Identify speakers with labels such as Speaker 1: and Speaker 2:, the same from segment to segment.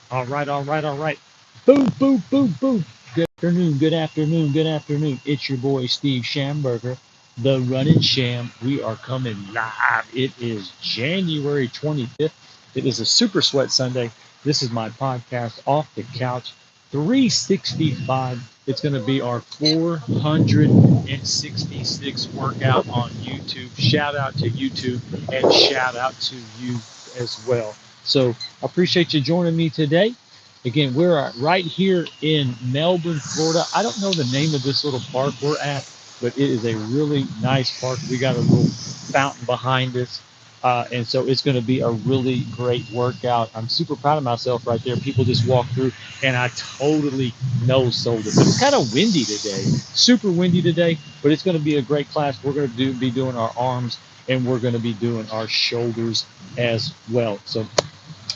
Speaker 1: All right, all right, all right. Boom, boom, boom, boom. Good afternoon, good afternoon, good afternoon. It's your boy Steve Schamberger, the Running Sham. We are coming live. It is January 25th. It is a super sweat Sunday. This is my podcast, Off the Couch 365. It's going to be our 466 workout on YouTube. Shout out to YouTube and shout out to you as well. So I appreciate you joining me today. Again, we're right here in Melbourne, Florida. I don't know the name of this little park we're at, but it is a really nice park. We got a little fountain behind us. And so it's going to be a really great workout. I'm super proud of myself right there. People just walk through, and I totally no sold it. It's kind of windy today, super windy today, but it's going to be a great class. We're going to be doing our arms, and we're going to be doing our shoulders as well. So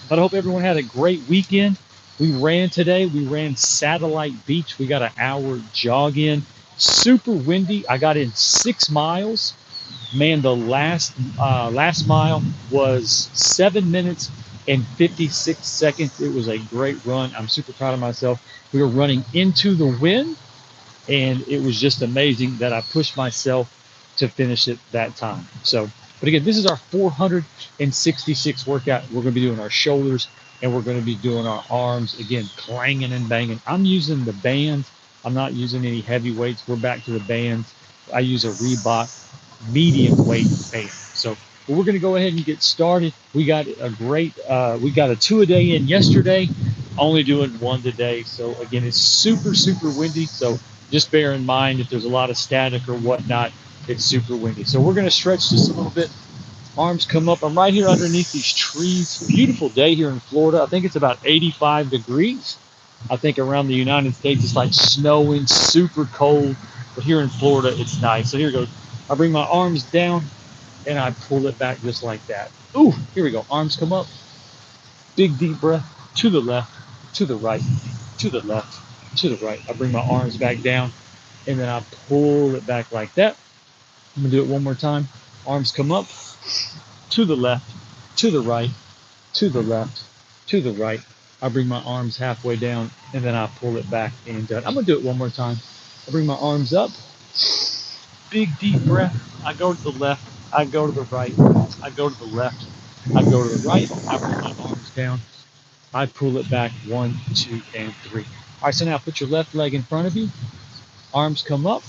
Speaker 1: but I hope everyone had a great weekend. We ran today. We ran Satellite Beach. We got an hour jog in. Super windy. I got in 6 miles. Man, the last mile was 7 minutes and 56 seconds. It was a great run. I'm super proud of myself. We were running into the wind, and it was just amazing that I pushed myself to finish it that time. So, but again, this is our 466 workout. We're going to be doing our shoulders and we're going to be doing our arms again, clanging and banging. I'm using the bands. I'm not using any heavy weights. We're back to the bands. I use a Reebok medium weight band. So but we're going to go ahead and get started. We got we got a 2 a day in yesterday, only doing one today. So again, it's super, super windy. So just bear in mind if there's a lot of static or whatnot, it's super windy. So we're going to stretch just a little bit. Arms come up. I'm right here underneath these trees. Beautiful day here in Florida. I think it's about 85 degrees. I think around the United States it's like snowing, super cold. But here in Florida, it's nice. So here we go. I bring my arms down and I pull it back just like that. Ooh, here we go. Arms come up. Big deep breath to the left, to the right, to the left, to the right. I bring my arms back down and then I pull it back like that. I'm gonna do it one more time. Arms come up, to the left, to the right, to the left, to the right. I bring my arms halfway down and then I pull it back and done. I'm gonna do it one more time. I bring my arms up, big deep breath. I go to the left, I go to the right, I go to the left, I go to the right. I bring my arms down. I pull it back 1, 2, and 3. All right, so now put your left leg in front of you. Arms come up.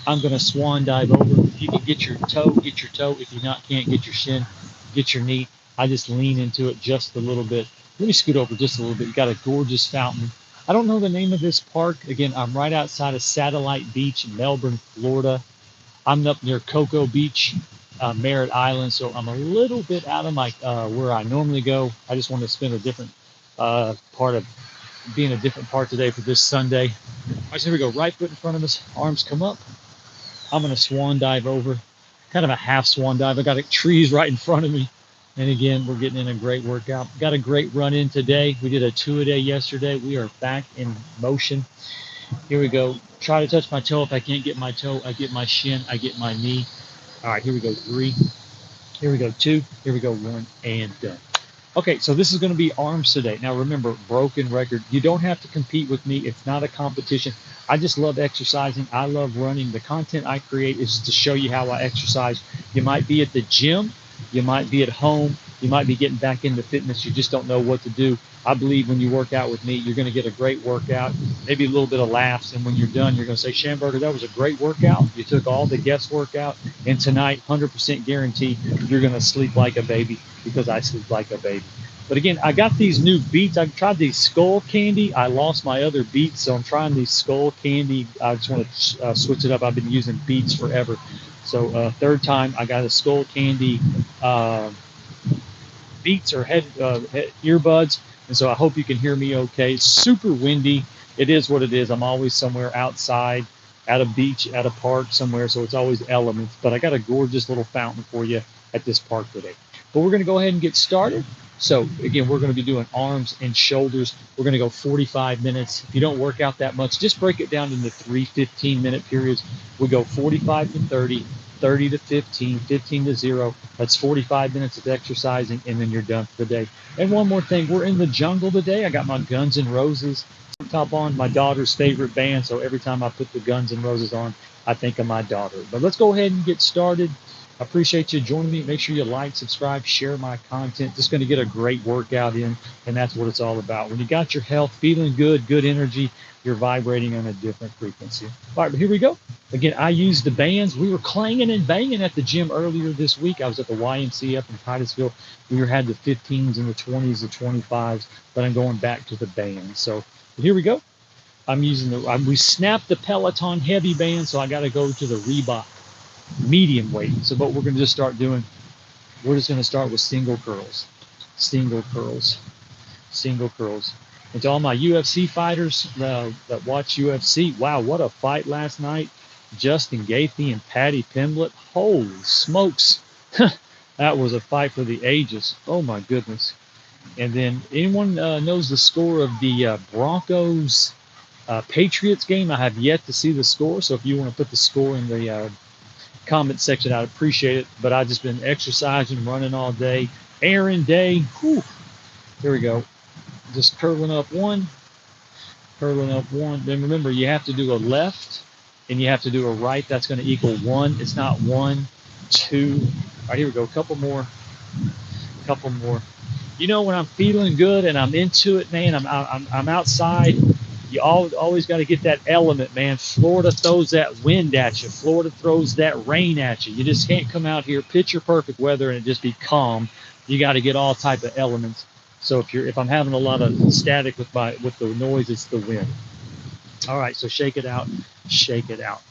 Speaker 1: I'm going to swan dive over. If you can get your toe, get your toe. If you not can't, get your shin, get your knee. I just lean into it just a little bit. Let me scoot over just a little bit. You got a gorgeous fountain. I don't know the name of this park. Again, I'm right outside of Satellite Beach in Melbourne, Florida. I'm up near Cocoa Beach, Merritt Island, so I'm a little bit out of my where I normally go. I just want to spend a different part of being a different part today for this Sunday. All right, so here we go. Right foot in front of us, arms come up. I'm going to swan dive over, kind of a half swan dive. I got trees right in front of me. And again, we're getting in a great workout. Got a great run in today. We did a 2 a day yesterday. We are back in motion. Here we go. Try to touch my toe. If I can't get my toe, I get my shin, I get my knee. All right, here we go. 3. Here we go. 2. Here we go. 1 and done. Okay, so this is going to be arms today. Now remember, broken record. You don't have to compete with me. It's not a competition. I just love exercising. I love running. The content I create is to show you how I exercise. You might be at the gym. You might be at home. You might be getting back into fitness. You just don't know what to do. I believe when you work out with me, you're going to get a great workout, maybe a little bit of laughs. And when you're done, you're going to say, Schamberger, that was a great workout. You took all the guesswork out. And tonight, 100% guarantee, you're going to sleep like a baby because I sleep like a baby. But again, I got these new beats. I've tried these Skull Candy. I lost my other beats, so I'm trying these Skull Candy. I just want to switch it up. I've been using beats forever. So third time, I got a Skull Candy beats or head earbuds. And so I hope you can hear me okay. It's super windy. It is what it is. I'm always somewhere outside, at a beach, at a park somewhere. So it's always elements. But I got a gorgeous little fountain for you at this park today. But we're going to go ahead and get started. So again, we're going to be doing arms and shoulders. We're going to go 45 minutes. If you don't work out that much, just break it down into 3 15-minute periods. We go 45 to 30, 30 to 15, 15 to 0. That's 45 minutes of exercising, and then you're done for the day. And one more thing, we're in the jungle today. I got my Guns N' Roses top on, my daughter's favorite band. So every time I put the Guns N' Roses on, I think of my daughter. But let's go ahead and get started. I appreciate you joining me. Make sure you like, subscribe, share my content. Just going to get a great workout in, and that's what it's all about. When you got your health, feeling good, good energy, you're vibrating on a different frequency. All right, but here we go. Again, I used the bands. We were clanging and banging at the gym earlier this week. I was at the YMCA up in Titusville. We had the 15s and the 20s, the 25s, but I'm going back to the bands. So here we go. I'm using we snapped the Peloton heavy band, so I got to go to the Reebok medium weight. So what we're going to just start doing, we're just going to start with single curls, single curls, single curls. And to all my UFC fighters that watch UFC, wow, what a fight last night. Justin Gaethje and Paddy Pimblett. Holy smokes. That was a fight for the ages. Oh, my goodness. And then anyone knows the score of the Broncos Patriots game? I have yet to see the score. So if you want to put the score in the comment section, I'd appreciate it. But I've just been exercising, running all day. Aaron Day. Whew. Here we go. Just curling up one, curling up one. Then remember, you have to do a left and you have to do a right. That's going to equal 1. It's not 1, 2. All right, here we go. A couple more. Couple more. You know, when I'm feeling good and I'm into it, man, I'm outside. You always got to get that element, man. Florida throws that wind at you. Florida throws that rain at you. You just can't come out here picture perfect weather and it just be calm. You got to get all type of elements. So if I'm having a lot of static with the noise, it's the wind. All right, so shake it out, shake it out.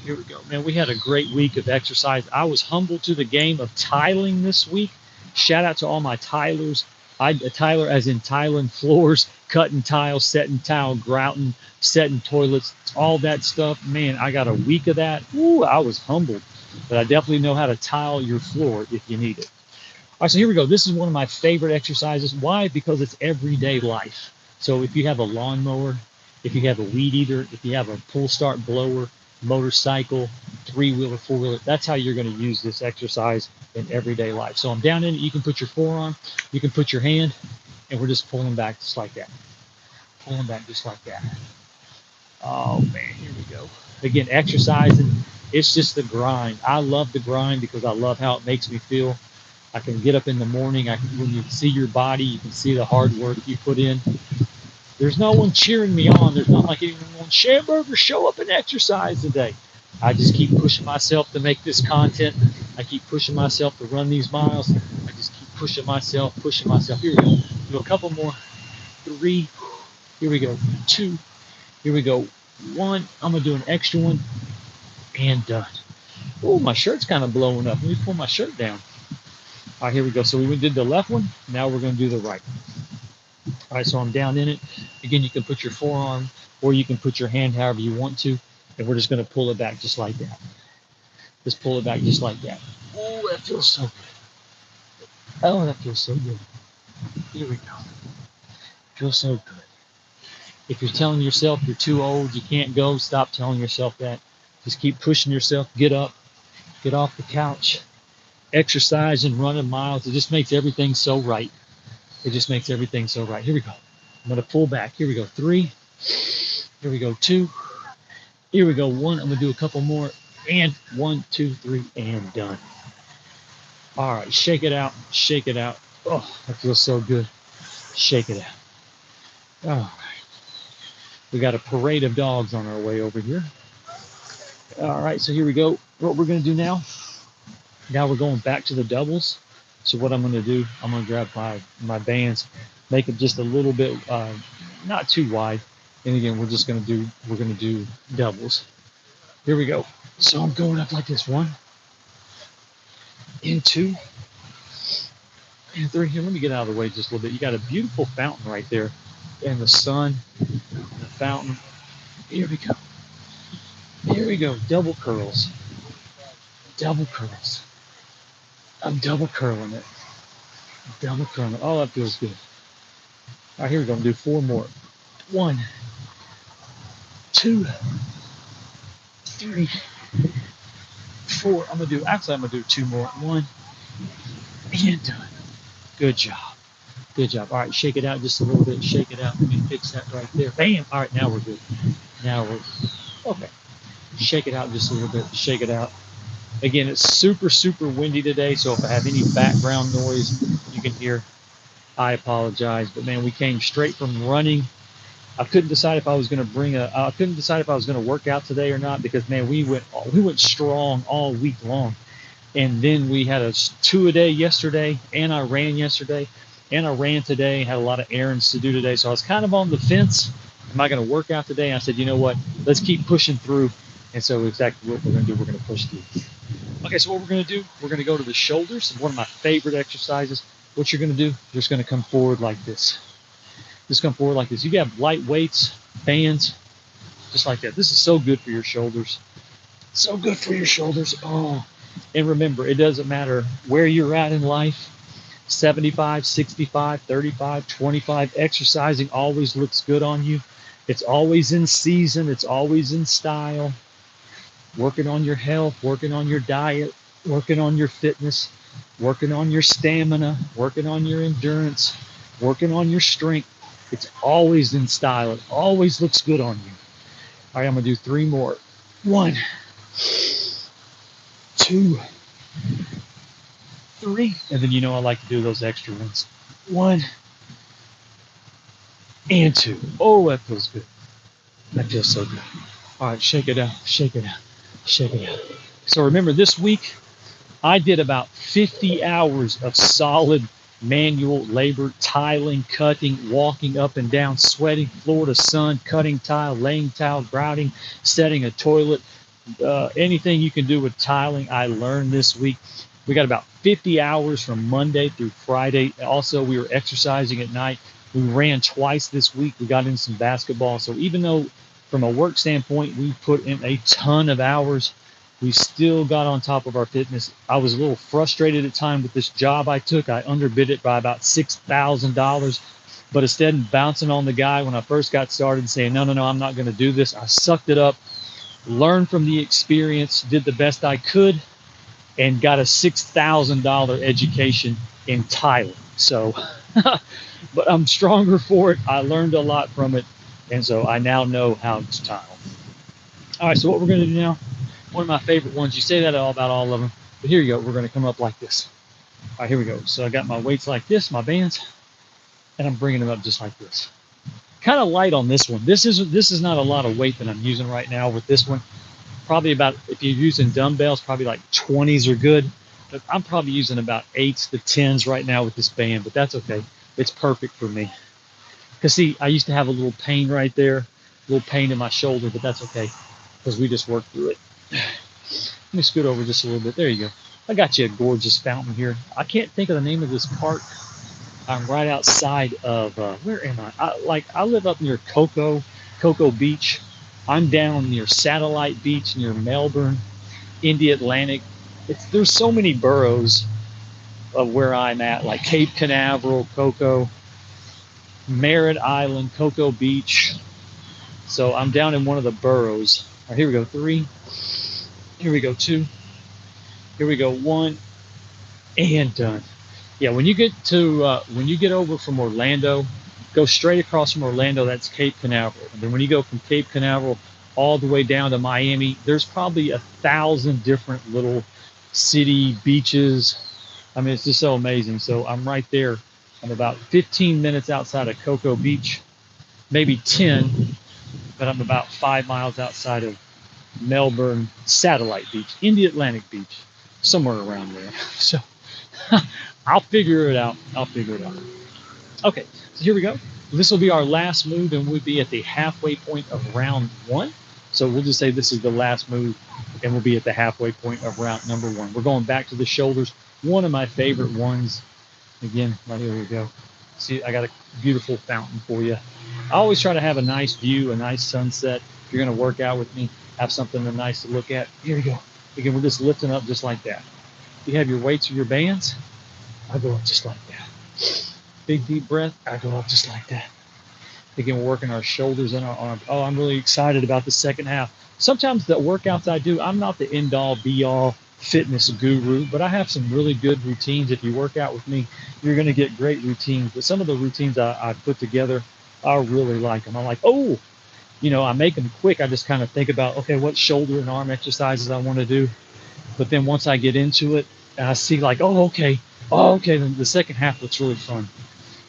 Speaker 1: Here we go, man. We had a great week of exercise. I was humbled to the game of tiling this week. Shout out to all my tilers. Tyler as in tiling floors, cutting tiles, setting tile, grouting, setting toilets, all that stuff. Man, I got a week of that. Ooh, I was humbled. But I definitely know how to tile your floor if you need it. All right, so here we go. This is one of my favorite exercises. Why? Because it's everyday life. So if you have a lawnmower, if you have a weed eater, if you have a pull start blower, motorcycle, 3-wheeler, 4-wheeler, that's how you're going to use this exercise in everyday life. So I'm down in it. You can put your forearm, you can put your hand, and we're just pulling back just like that. Pulling back just like that. Oh, man, here we go. Again, exercising, it's just the grind. I love the grind because I love how it makes me feel. I can get up in the morning. When you see your body, you can see the hard work you put in. There's no one cheering me on. There's not like anyone going, Schamberger, show up and exercise today. I just keep pushing myself to make this content. I keep pushing myself to run these miles. I just keep pushing myself, pushing myself. Here we go. Do a couple more. 3. Here we go. 2. Here we go. 1. I'm going to do an extra one. And done. Oh, my shirt's kind of blowing up. Let me pull my shirt down. All right, here we go. So we did the left one. Now we're going to do the right. All right, so I'm down in it. Again, you can put your forearm or you can put your hand however you want to. And we're just going to pull it back just like that. Just pull it back just like that. Oh, that feels so good. Oh, that feels so good. Here we go. Feels so good. If you're telling yourself you're too old, you can't go, stop telling yourself that. Just keep pushing yourself. Get up. Get off the couch. Exercise and running miles. It just makes everything so right. It just makes everything so right. Here we go. I'm going to pull back. Here we go. 3. Here we go. 2. Here we go. 1. I'm going to do a couple more. And 1, 2, 3, and done. All right. Shake it out. Shake it out. Oh, that feels so good. Shake it out. All right. We got a parade of dogs on our way over here. All right. So here we go. What we're going to do now. Now we're going back to the doubles. So what I'm going to do, I'm going to grab my bands, make it just a little bit, not too wide. And again, we're going to do doubles. Here we go. So I'm going up like this. 1, and 2, and 3. Here, let me get out of the way just a little bit. You got a beautiful fountain right there, and the sun, the fountain. Here we go. Here we go. Double curls. Double curls. I'm double curling it. Double curling. Oh, that feels good. All right, here we go. I'm going to do 4 more. 1, 2, 3, 4. I'm gonna do 2 more. 1 and done. Good job. Good job. All right, shake it out just a little bit. Shake it out. Let me fix that right there. Bam. All right, now we're good. Now we're okay. Shake it out just a little bit. Shake it out. Again, it's super, super windy today, so if I have any background noise you can hear, I apologize. But man, we came straight from running. I couldn't decide if I was going to I couldn't decide if I was going to work out today or not because man, we went strong all week long. And then we had a 2 a day yesterday, and I ran yesterday, and I ran today. Had a lot of errands to do today, so I was kind of on the fence. Am I going to work out today? And I said, you know what? Let's keep pushing through. And so exactly what we're going to do, we're going to push through. Okay, so what we're going to do, we're going to go to the shoulders. One of my favorite exercises. What you're going to do, you're just going to come forward like this. Just come forward like this. You have light weights, bands, just like that. This is so good for your shoulders. So good for your shoulders. Oh, and remember, it doesn't matter where you're at in life, 75, 65, 35, 25, exercising always looks good on you. It's always in season. It's always in style. Working on your health, working on your diet, working on your fitness, working on your stamina, working on your endurance, working on your strength. It's always in style. It always looks good on you. All right, I'm going to do 3 more. 1, 2, 3. And then I like to do those extra ones. 1 and 2. Oh, that feels good. That feels so good. All right, shake it out, shake it out, shake it out. So remember, this week, I did about 50 hours of solid manual labor, tiling, cutting, walking up and down, sweating, floor to sun, cutting tile, laying tile, grouting, setting a toilet, anything you can do with tiling, I learned this week. We got about 50 hours from Monday through Friday. Also, we were exercising at night. We ran twice this week. We got in some basketball. So even though from a work standpoint, we put in a ton of hours, we still got on top of our fitness. I was a little frustrated at times with this job I took. I underbid it by about $6,000. But instead of bouncing on the guy when I first got started and saying, no, I'm not going to do this, I sucked it up, learned from the experience, did the best I could, and got a $6,000 education in tiling. So, but I'm stronger for it. I learned a lot from it. And so I now know how to tile. All right, so what we're going to do now, one of my favorite ones, you say that about all of them, but here you go. We're going to come up like this. All right, here we go. So I got my weights like this, my bands, and I'm bringing them up just like this. Kind of light on this one. This is not a lot of weight that I'm using right now with this one. Probably about, if you're using dumbbells, probably like 20s are good. But I'm probably using about 8s to 10s right now with this band, but that's okay. It's perfect for me. Because see, I used to have a little pain right there, a little pain in my shoulder, but that's okay because we just worked through it. Let me scoot over just a little bit. There you go. I got you a gorgeous fountain here. I can't think of the name of this park. I'm right outside of, where am I? I live up near Cocoa Beach. I'm down near Satellite Beach, near Melbourne, Indy Atlantic. There's so many boroughs of where I'm at, like Cape Canaveral, Cocoa, Merritt Island, Cocoa Beach. So I'm down in one of the boroughs. All right, here we go, 3. Here we go, 2. Here we go, 1, and done. Yeah, when you get over from Orlando, go straight across from Orlando, that's Cape Canaveral. And then when you go from Cape Canaveral all the way down to Miami, there's probably 1,000 different little city beaches. I mean, it's just so amazing. So I'm right there. I'm about 15 minutes outside of Cocoa Beach, maybe 10, but I'm about 5 miles outside of Melbourne Satellite Beach, Indy Atlantic Beach, somewhere around there. So I'll figure it out. Okay, so here we go. This will be our last move, and we'll be at the halfway point of round 1. So we'll just say this is the last move, and we'll be at the halfway point of round number 1. We're going back to the shoulders. One of my favorite ones. Again, right here we go. See, I got a beautiful fountain for you. I always try to have a nice view, a nice sunset. If you're going to work out with me, have something nice to look at. Here we go. Again, we're just lifting up just like that. You have your weights or your bands, I go up just like that. Big deep breath, I go up just like that. Again, we're working our shoulders and our arms. Oh, I'm really excited about the second half. Sometimes the workouts I do, I'm not the end all be all fitness guru, but I have some really good routines. If you work out with me, you're going to get great routines. But some of the routines I put together, I really like them. I'm like, oh, I make them quick. I just kind of think about, okay, what shoulder and arm exercises I want to do. But then once I get into it, I see like, oh, okay, then the second half looks really fun.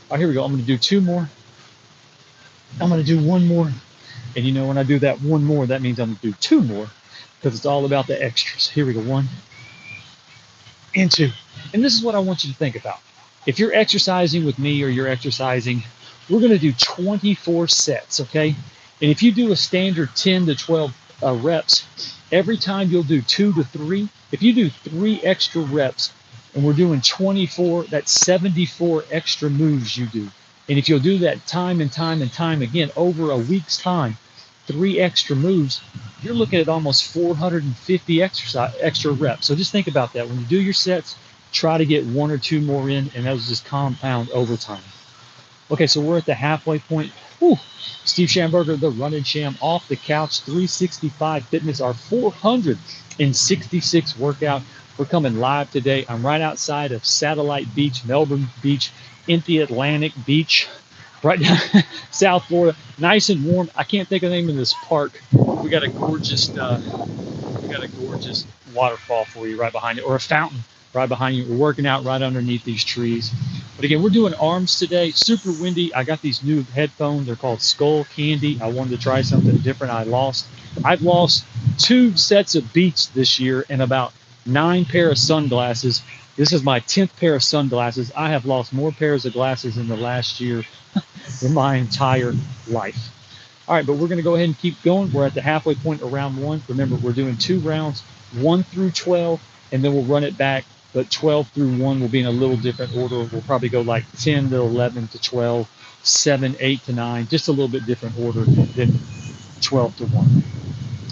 Speaker 1: All right, here we go. I'm going to do two more. I'm going to do one more. And when I do that one more, that means I'm going to do two more because it's all about the extras. Here we go. One and two. And this is what I want you to think about. If you're exercising with me or you're exercising, we're going to do 24 sets, okay? And if you do a standard 10 to 12 reps, every time you'll do 2 to 3. If you do 3 extra reps and we're doing 24, that's 74 extra moves you do. And if you'll do that time and time and time again over a week's time, 3 extra moves, you're looking at almost 450 extra reps. So just think about that. When you do your sets, try to get 1 or 2 more in, and those just compound over time. Okay, so we're at the halfway point. Whew. Steve Schamberger, the Running Sham, off the couch, 365 Fitness, our 466 workout. We're coming live today. I'm right outside of Satellite Beach, Melbourne Beach, in the Atlantic Beach, right down South Florida, nice and warm. I can't think of the name of this park. We got a gorgeous waterfall for you right behind you, or a fountain right behind you. We're working out right underneath these trees. But again, we're doing arms today. Super windy. I got these new headphones. They're called Skull Candy. I wanted to try something different. I've lost 2 sets of Beats this year and about 9 pair of sunglasses. This is my 10th pair of sunglasses. I have lost more pairs of glasses in the last year in my entire life. All right, but we're going to go ahead and keep going. We're at the halfway point of round 1. Remember, we're doing 2 rounds, 1 through 12, and then we'll run it back. But 12 through 1 will be in a little different order. We'll probably go like 10 to 11 to 12, 7, 8 to 9, just a little bit different order than 12 to 1.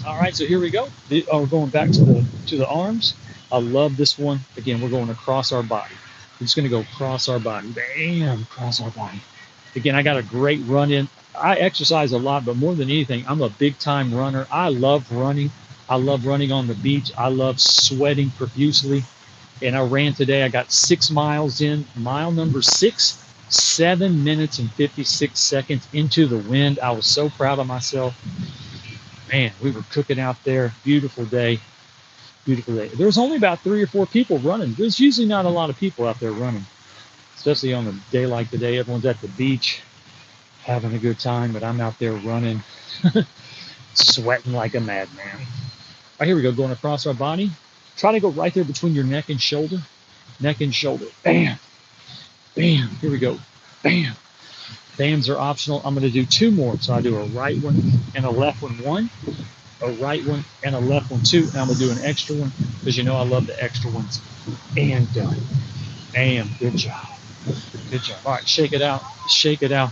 Speaker 1: All right, so here we go. We're going back to the arms. I love this one. Again, we're going across our body. We're just going to go across our body. Bam, across our body. Again, I got a great run in. I exercise a lot, but more than anything, I'm a big time runner. I love running. I love running on the beach. I love sweating profusely. And I ran today. I got 6 miles in. Mile number 6, 7 minutes and 56 seconds into the wind. I was so proud of myself. Man, we were cooking out there. Beautiful day. Beautiful day. There was only about 3 or 4 people running. There's usually not a lot of people out there running, especially on a day like today. Everyone's at the beach having a good time, but I'm out there running, sweating like a madman. All right, here we go. Going across our body. Try to go right there between your neck and shoulder. Neck and shoulder. Bam. Bam. Here we go. Bam. Bams are optional. I'm going to do 2 more. So I do a right one and a left one, 1. A right one and a left one, 2. And I'm going to do an extra one because I love the extra ones. And done. Bam. Good job. Good job. All right, shake it out. Shake it out.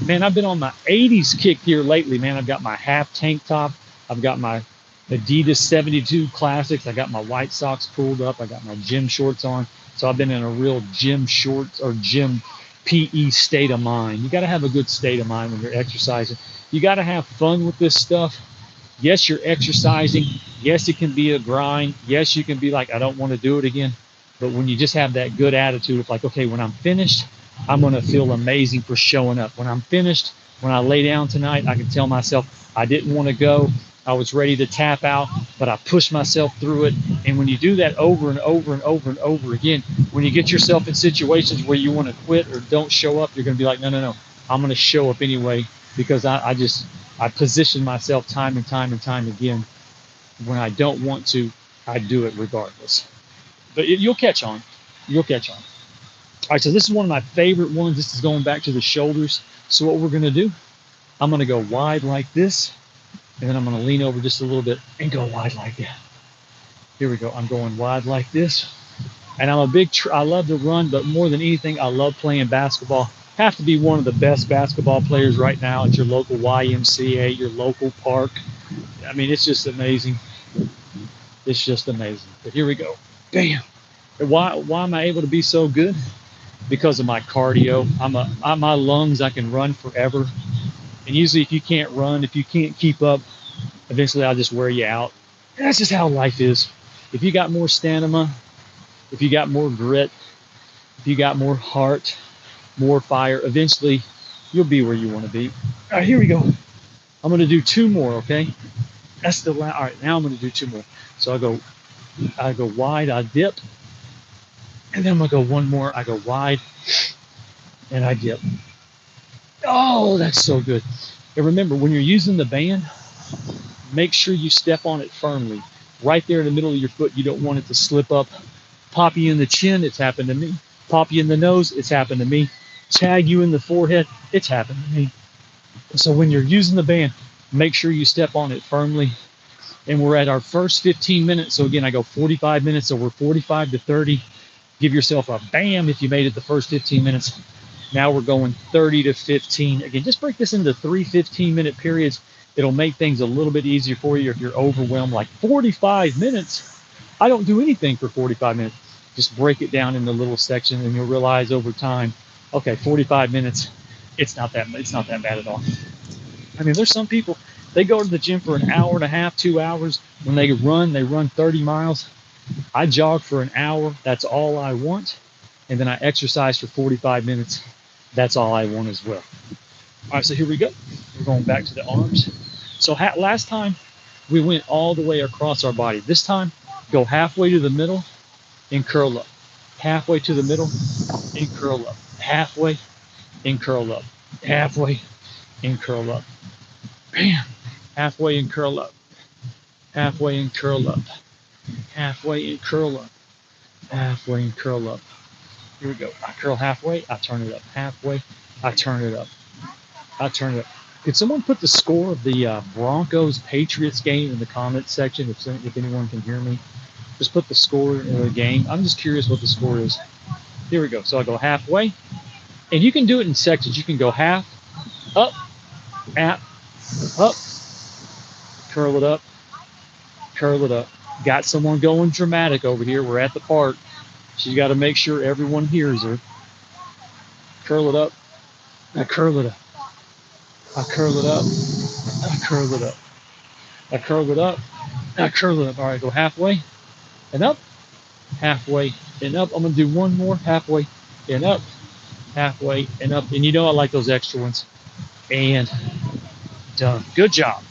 Speaker 1: Man, I've been on my 80s kick here lately, man. I've got my half tank top. I've got my Adidas 72 Classics. I got my White Sox pulled up. I got my gym shorts on. So I've been in a real gym shorts or gym PE state of mind. You got to have a good state of mind when you're exercising. You got to have fun with this stuff. Yes, you're exercising. Yes, it can be a grind. Yes, you can be like, I don't want to do it again. But when you just have that good attitude of like, okay, when I'm finished, I'm going to feel amazing for showing up. When I'm finished, when I lay down tonight, I can tell myself I didn't want to go. I was ready to tap out, but I pushed myself through it. And when you do that over and over and over and over again, when you get yourself in situations where you want to quit or don't show up, you're going to be like, no, I'm going to show up anyway because I position myself time and time and time again. When I don't want to, I do it regardless. But you'll catch on. You'll catch on. All right, so this is one of my favorite ones. This is going back to the shoulders. So what we're going to do, I'm going to go wide like this. And then I'm going to lean over just a little bit and go wide like that. Here we go. I'm going wide like this. And I'm I love to run, but more than anything, I love playing basketball. Have to be one of the best basketball players right now at your local YMCA, your local park. I mean, it's just amazing. It's just amazing. But here we go. Bam. Why am I able to be so good? Because of my cardio. My lungs, I can run forever. And usually if you can't run, if you can't keep up, eventually I'll just wear you out. And that's just how life is. If you got more stamina, if you got more grit, if you got more heart, more fire, eventually you'll be where you want to be. All right, here we go. I'm going to do 2 more, okay? That's the last. All right, now I'm going to do 2 more. So I go wide, I dip, and then I'm going to go 1 more. I go wide, and I dip. Oh, that's so good. And remember, when you're using the band, make sure you step on it firmly. Right there in the middle of your foot, you don't want it to slip up. Pop you in the chin, it's happened to me. Pop you in the nose, it's happened to me. Tag you in the forehead, it's happened to me. So when you're using the band, make sure you step on it firmly. And we're at our first 15 minutes. So again, I go 45 minutes, so we're 45 to 30. Give yourself a bam if you made it the first 15 minutes. Now we're going 30 to 15. Again, just break this into 3 15-minute periods. It'll make things a little bit easier for you if you're overwhelmed. Like 45 minutes, I don't do anything for 45 minutes. Just break it down into little sections, and you'll realize over time, okay, 45 minutes, it's not that bad at all. I mean, there's some people, they go to the gym for an hour and a half, 2 hours. When they run 30 miles. I jog for an hour. That's all I want. And then I exercise for 45 minutes. That's all I want as well. All right, so here we go. We're going back to the arms. So last time we went all the way across our body. This time, go halfway to the middle and curl up. Halfway to the middle and curl up. Halfway and curl up. Halfway and curl up. Bam. Halfway and curl up. Halfway and curl up. Halfway and curl up. Halfway and curl up. Here we go. I curl halfway, I turn it up. Halfway, I turn it up. I turn it up. Could someone put the score of the Broncos-Patriots game in the comments section if anyone can hear me? Just put the score of the game. I'm just curious what the score is. Here we go. So I go halfway. And you can do it in sections. You can go half, up, at, up, curl it up, curl it up. Got someone going dramatic over here. We're at the park. She's got to make sure everyone hears her. Curl it up. I curl it up. I curl it up. I curl it up. I curl it up. I curl it up. All right, go halfway and up. Halfway and up. I'm going to do 1 more. Halfway and up. Halfway and up. And you know I like those extra ones. And done. Good job.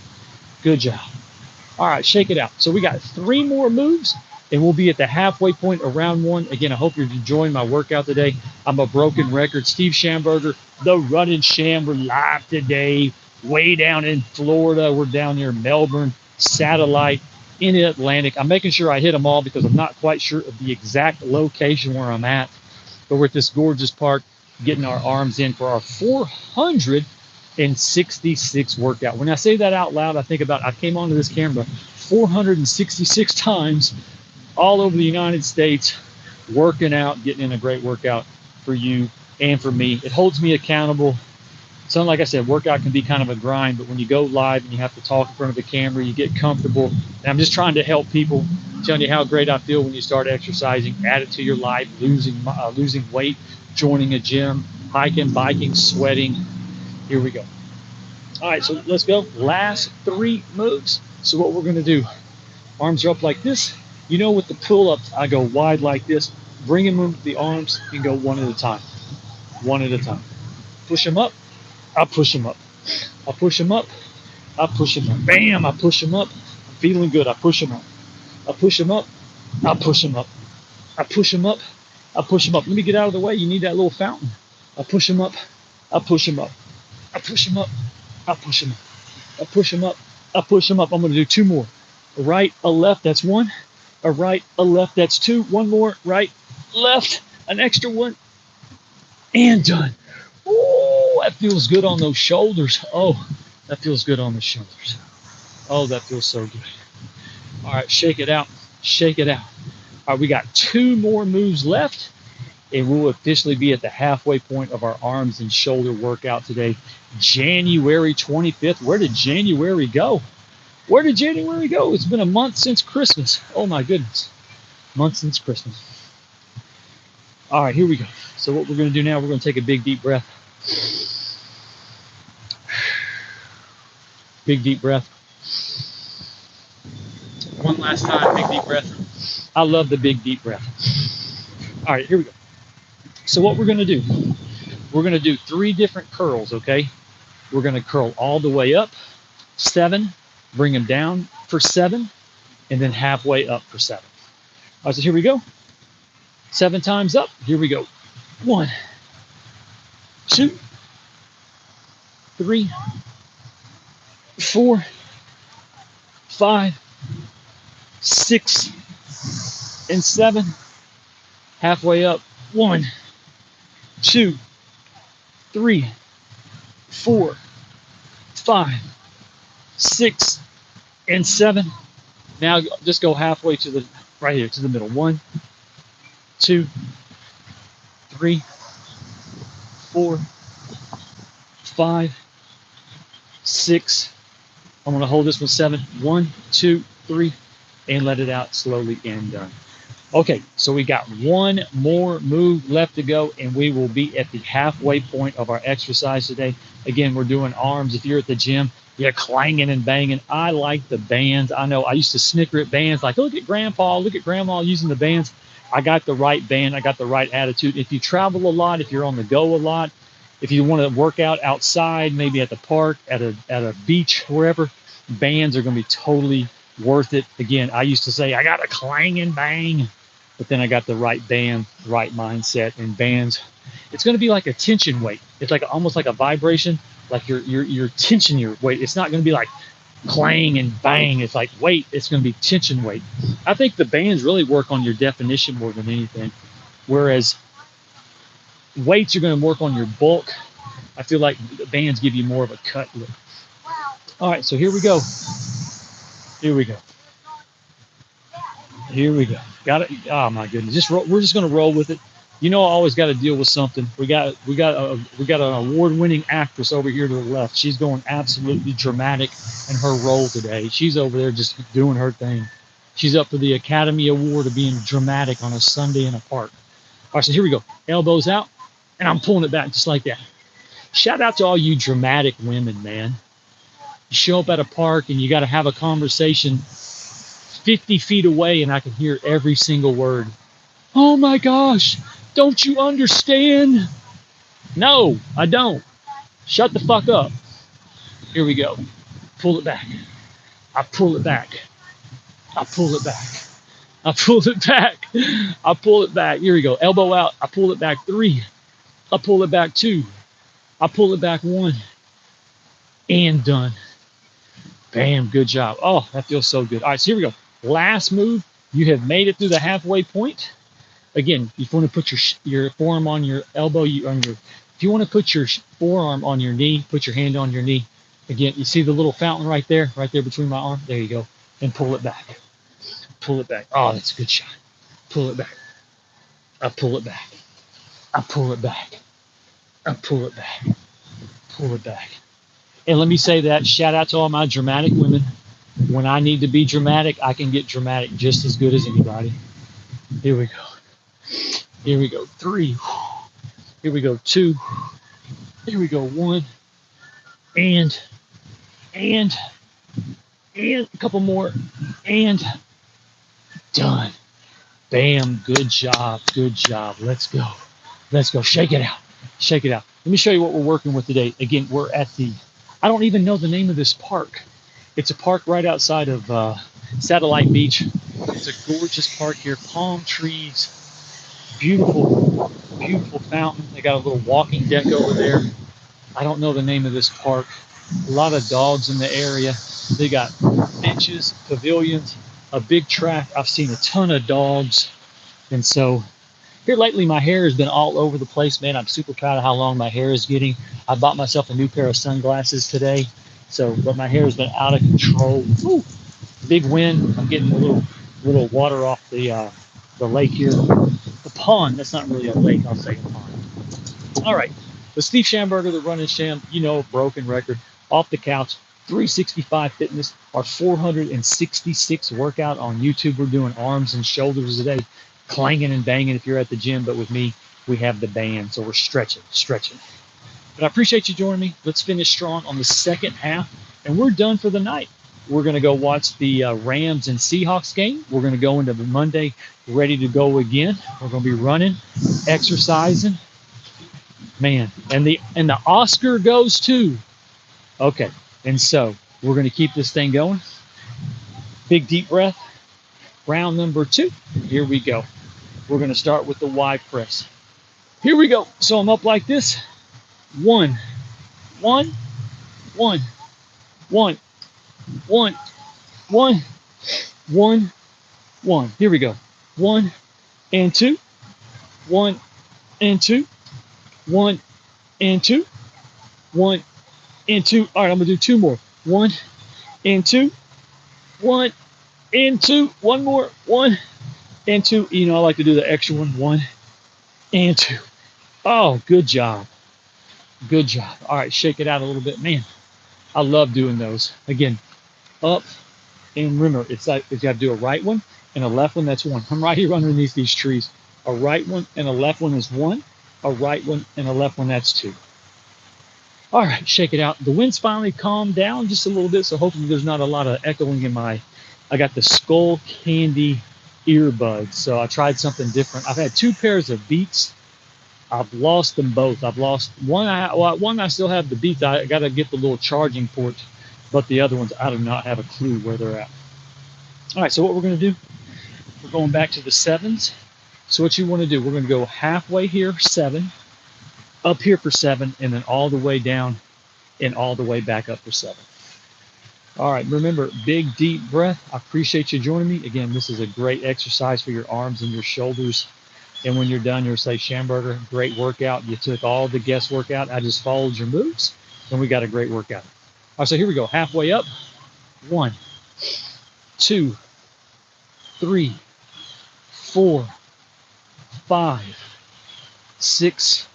Speaker 1: Good job. All right, shake it out. So we got 3 more moves, and we'll be at the halfway point of round 1. Again, I hope you're enjoying my workout today. I'm a broken record. Steve Schamberger, the Running Sham. We're live today, way down in Florida. We're down near Melbourne, Satellite, in the Atlantic. I'm making sure I hit them all because I'm not quite sure of the exact location where I'm at. But we're at this gorgeous park, getting our arms in for our 466 workout. When I say that out loud, I think about I came onto this camera 466 times all over the United States, working out, getting in a great workout for you and for me. It holds me accountable. So like I said, workout can be kind of a grind, but when you go live and you have to talk in front of the camera, you get comfortable. And I'm just trying to help people, telling you how great I feel when you start exercising, add it to your life, losing weight, joining a gym, hiking, biking, sweating. Here we go. All right, so let's go. Last 3 moves. So what we're going to do, arms are up like this. You know, with the pull-ups, I go wide like this. Bring them with the arms and go 1 at a time. 1 at a time. Push them up. I push them up. I push them up. I push them up. Bam, I push them up. I'm feeling good. I push them up. I push them up. I push them up. I push them up. I push them up. Let me get out of the way. You need that little fountain. I push them up. I push them up. I push them up. I push them up. I push them up. I push them up. I'm going to do 2 more. A right, a left, that's 1. A right, a left, that's 2. 1 more. Right, left, an extra 1. And done. Oh, that feels good on those shoulders. Oh, that feels good on the shoulders. Oh, that feels so good. All right, shake it out. Shake it out. All right, we got 2 more moves left, and we'll officially be at the halfway point of our arms and shoulder workout today. January 25th. Where did January go? Where did January go? It's been a month since Christmas. Oh my goodness. Month since Christmas. All right, here we go. So what we're going to do now, we're going to take a big deep breath. Big deep breath. One last time, big deep breath. I love the big deep breath. All right, here we go. So what we're going to do, we're going to do 3 different curls, okay? We're going to curl all the way up, 7, bring them down for 7, and then halfway up for 7. All right, so here we go. 7 times up. Here we go. 1, 2, 3, 4, 5, 6, and 7. Halfway up. 1, 2, 3, 4, 5, 6, and 7. Now just go halfway to the right here to the middle. 1, 2, 3, 4, 5, 6. I'm going to hold this one 7. 1, 2, 3, and let it out slowly and done. Okay, so we got 1 more move left to go, and we will be at the halfway point of our exercise today. Again, we're doing arms. If you're at the gym, you're clanging and banging. I like the bands. I know I used to snicker at bands, like, look at grandpa, look at grandma using the bands. I got the right band. I got the right attitude. If you travel a lot, if you're on the go a lot, if you want to work out outside, maybe at the park, at a beach, wherever, bands are going to be totally worth it. Again, I used to say, I got to clang and bang, but then I got the right band, right mindset, and bands. It's going to be like a tension weight. It's like almost like a vibration, like you're tension your weight. It's not going to be like clang and bang. It's like weight. It's going to be tension weight. I think the bands really work on your definition more than anything, whereas weights are going to work on your bulk. I feel like bands give you more of a cut look. All right, so here we go. Here we go. Here we go. Got it. Oh my goodness. We're just going to roll with it. You know, I always got to deal with something. We got an award-winning actress over here to the left. She's going absolutely dramatic in her role today. She's over there just doing her thing. She's up for the Academy Award of being dramatic on a Sunday in a park. All right, so here we go. Elbows out, and I'm pulling it back just like that. Shout out to all you dramatic women, man. You show up at a park and you got to have a conversation 50 feet away, and I can hear every single word. Oh my gosh, don't you understand? No, I don't. Shut the fuck up. Here we go. Pull it back. I pull it back. I pull it back. I pull it back. I pull it back. Here we go. Elbow out. I pull it back 3. I pull it back 2. I pull it back 1. And done. Bam, good job. Oh, that feels so good. All right, so here we go. Last move. You have made it through the halfway point. Again, if you want to put your forearm on your elbow, if you want to put your forearm on your knee, put your hand on your knee. Again, you see the little fountain right there between my arm? There you go. And pull it back. Pull it back. Oh, that's a good shot. Pull it back. I pull it back. I pull it back. I pull it back. Pull it back. And let me say that, shout out to all my dramatic women. When I need to be dramatic, I can get dramatic just as good as anybody. Here we go. Here we go. 3. Here we go. 2. Here we go. 1. And a couple more. And done. Bam. Good job. Good job. Let's go. Let's go. Shake it out. Shake it out. Let me show you what we're working with today. Again, we're at the, I don't even know the name of this park. It's a park right outside of Satellite Beach. It's a gorgeous park here. Palm trees. Beautiful, beautiful fountain. They got a little walking deck over there. I don't know the name of this park. A lot of dogs in the area. They got benches, pavilions, a big track. I've seen a ton of dogs. And so here lately, my hair has been all over the place, man. I'm super proud of how long my hair is getting. I bought myself a new pair of sunglasses today. But my hair has been out of control. Ooh, big wind. I'm getting a little water off the lake here. The pond. That's not really a lake. I'll say a pond. All right. The Steve Schamberger, the Running Sham, broken record, off the couch, 365 Fitness, our 466 workout on YouTube. We're doing arms and shoulders today, clanging and banging if you're at the gym. But with me, we have the band, so we're stretching. But I appreciate you joining me. Let's finish strong on the second half, and we're done for the night. we're going to go watch the Rams and Seahawks game. We're going to go into the Monday ready to go again. We're going to be running, exercising, man. And the Oscar goes to. Okay, and so we're going to keep this thing going. Big deep breath. Round number 2. Here we go. We're going to start with the Y press. Here we go. So I'm up like this. 1, 1, 1, 1, 1, 1, 1, 1. Here we go. 1 and 2, 1 and 2, 1 and 2, 1 and 2. All right, I'm gonna do 2 more. 1 and 2, 1 and 2. One more. 1 and 2. You know, I like to do the extra one. 1 and 2. Oh, good job. Good job. All right, shake it out a little bit. Man, I love doing those. Again, up and remember, it's like you got to do a right one and a left one. That's 1. I'm right here underneath these trees. A right one and a left one is 1. A right one and a left one, that's 2. All right, shake it out. The wind's finally calmed down just a little bit, so hopefully there's not a lot of echoing in my. I got the Skull Candy earbuds, so I tried something different. I've had 2 pairs of Beats. I've lost them both. I've lost one. One I still have the Beats. I got to get the little charging port, but the other ones I do not have a clue where they're at. All right, so what we're going to do, we're going back to the 7s. So what you want to do, we're going to go halfway here, 7, up here for 7, and then all the way down and all the way back up for 7. All right, remember, big deep breath. I appreciate you joining me. Again, this is a great exercise for your arms and your shoulders. And when you're done, you'll say, Schamberger, great workout. You took all the guesswork out. I just followed your moves, and we got a great workout. All right, so here we go. Halfway up. 1, 2, 3, 4, 5, 6,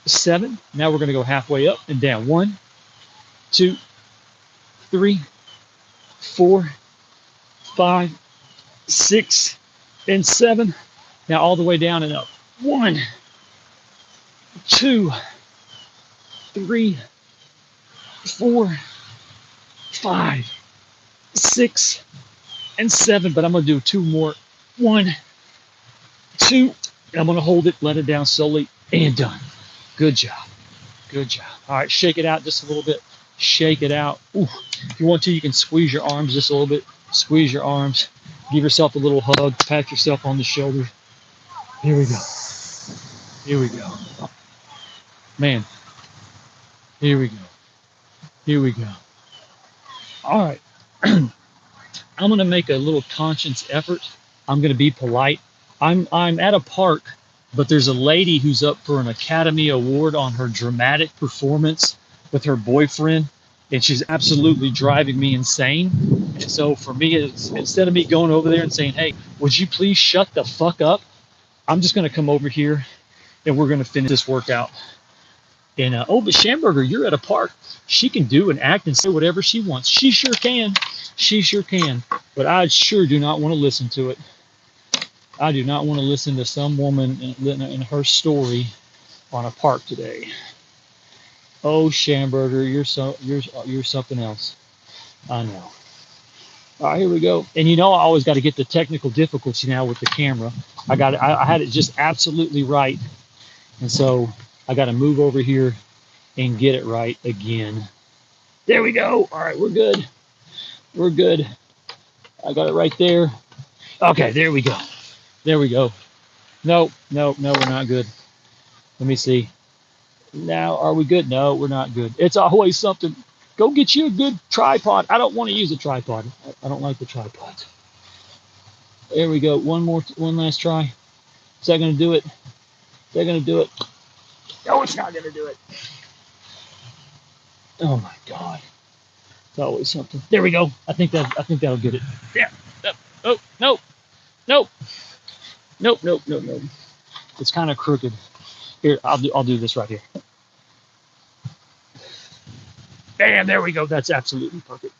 Speaker 1: 7. Now we're going to go halfway up and down. 1, 2, 3, 4, 5, 6, and 7. Now all the way down and up. 1, 2, 3, 4, 5, 6, and 7. But I'm going to do 2 more. 1, 2. I'm going to hold it, let it down slowly, and done. Good job. Good job. All right, shake it out just a little bit. Shake it out. Ooh. If you want to, you can squeeze your arms just a little bit. Squeeze your arms. Give yourself a little hug. Pat yourself on the shoulder. Here we go. Here we go. Man. Here we go. Here we go. All right. I'm going to make a little conscious effort. I'm going to be polite. I'm at a park, but there's a lady who's up for an Academy Award on her dramatic performance with her boyfriend, and she's absolutely driving me insane. And so for me, it's, instead of me going over there and saying, hey, would you please shut the fuck up? I'm just going to come over here, and we're going to finish this workout. And, oh, but Schamberger, you're at a park. She can do and act and say whatever she wants. She sure can. She sure can. But I sure do not want to listen to it. I do not want to listen to some woman in her story on a park today. Oh, Schamberger, you're something else. I know. All right, here we go. And you know, I always got to get the technical difficulty now with the camera. I had it just absolutely right, and so I got to move over here and get it right again. There we go. All right, we're good. We're good. I got it right there. Okay, there we go. There we go. No, we're not good. Let me see. Now, are we good? No, we're not good. It's always something. Go get you a good tripod. I don't want to use a tripod. I don't like the tripods. There we go. One last try. Is that going to do it? Is that going to do it? No, it's not going to do it. Oh my God. It's always something. There we go. I think that'll get it. Yeah. Oh, no. Nope. It's kind of crooked. Here, I'll do this right here. Bam, there we go. That's absolutely perfect.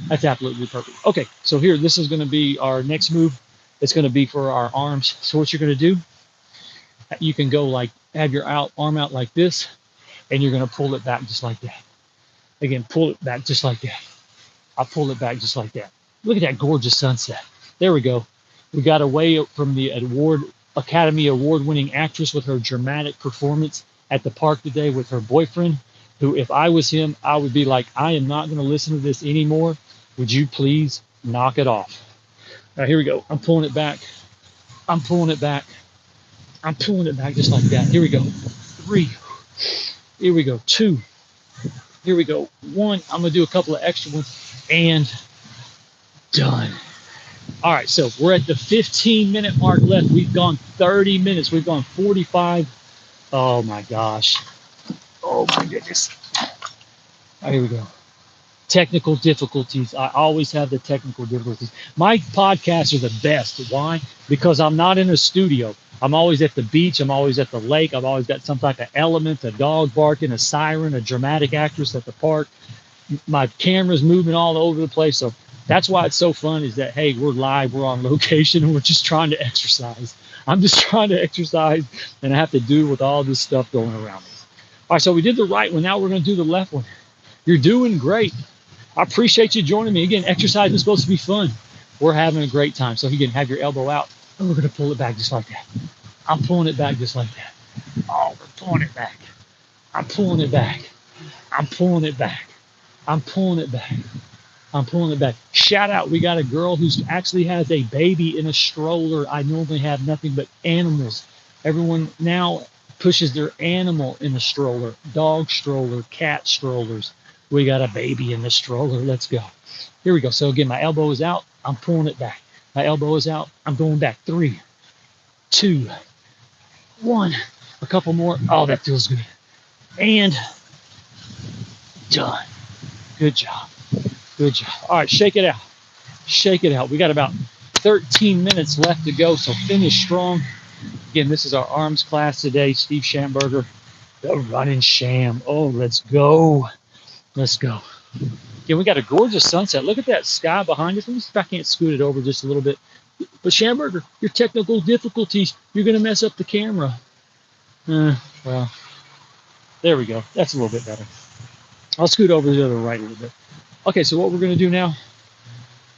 Speaker 1: That's absolutely perfect. Okay, so here, this is going to be our next move. It's going to be for our arms. So what you're going to do, you can go like, have your arm out like this, and you're going to pull it back just like that. Again, pull it back just like that. I pull it back just like that. Look at that gorgeous sunset. There we go. We got away from the Academy Award-winning actress with her dramatic performance at the park today with her boyfriend, who, if I was him, I would be like, I am not going to listen to this anymore. Would you please knock it off? All right, here we go. I'm pulling it back. I'm pulling it back. I'm pulling it back just like that. Here we go. 3. Here we go. 2. Here we go. 1. I'm going to do a couple of extra ones. And done. All right, so we're at the 15-minute mark left. We've gone 30 minutes. We've gone 45. Oh, my gosh. Oh, my goodness. All right, here we go. Technical difficulties. I always have the technical difficulties. My podcasts are the best. Why? Because I'm not in a studio. I'm always at the beach. I'm always at the lake. I've always got some type of element, a dog barking, a siren, a dramatic actress at the park. My camera's moving all over the place. So that's why it's so fun is that, hey, we're live, we're on location, and we're just trying to exercise. I'm just trying to exercise, and I have to do with all this stuff going around me. All right, so we did the right one. Now we're going to do the left one. You're doing great. I appreciate you joining me. Again, exercise is supposed to be fun. We're having a great time. So you can have your elbow out, and we're going to pull it back just like that. I'm pulling it back just like that. Oh, we're pulling it back. I'm pulling it back. I'm pulling it back. I'm pulling it back. I'm pulling it back. Shout out, we got a girl who actually has a baby in a stroller. I normally have nothing but animals. Everyone now pushes their animal in the stroller. Dog stroller, cat strollers. We got a baby in the stroller. Let's go. Here we go. So again, my elbow is out. I'm pulling it back. My elbow is out. I'm going back. 3, 2, 1. A couple more. Oh, that feels good. And done. Good job. Good job. All right, shake it out. Shake it out. We got about 13 minutes left to go, so finish strong. Again, this is our arms class today. Steve Schamberger, the running sham. Oh, let's go. Let's go. Again, we got a gorgeous sunset. Look at that sky behind us. Let me see if I can't scoot it over just a little bit. But Schamberger, your technical difficulties, you're going to mess up the camera. Well, there we go. That's a little bit better. I'll scoot over to the other right a little bit. Okay, so what we're going to do now,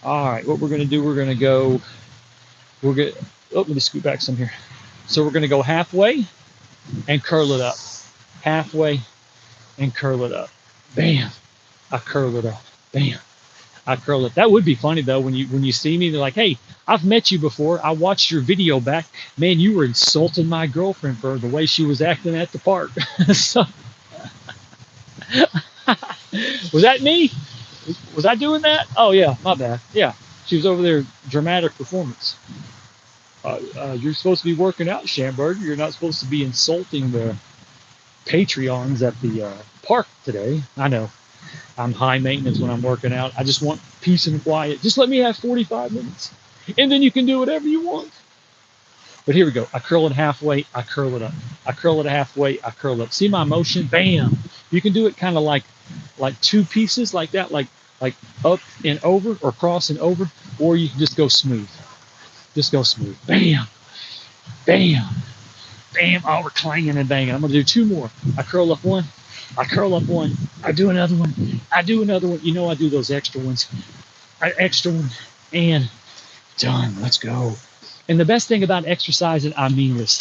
Speaker 1: all right, what we're going to do, we're going to go, let me scoot back some here. So we're going to go halfway and curl it up. Halfway and curl it up. Bam. I curl it up. Bam. I curl it. That would be funny, though, when you see me, they're like, hey, I've met you before. I watched your video back. Man, you were insulting my girlfriend for the way she was acting at the park. So, was that me? Was I doing that? Oh, yeah, my bad. Yeah, she was over there, dramatic performance. You're supposed to be working out, Schamberger. You're not supposed to be insulting the Patreons at the park today. I know. I'm high maintenance when I'm working out. I just want peace and quiet. Just let me have 45 minutes. And then you can do whatever you want. But here we go. I curl it halfway. I curl it up. I curl it halfway. I curl it up. See my motion? Bam. You can do it kind of like 2 pieces like that, like up and over or cross and over, or you can just go smooth. Just go smooth. Bam. Bam. Bam. Oh, we're clanging and banging. I'm going to do 2 more. I curl up 1. I curl up 1. I do another one. I do another one. You know I do those extra ones. Extra one. And done. Let's go. And the best thing about exercising, I mean this,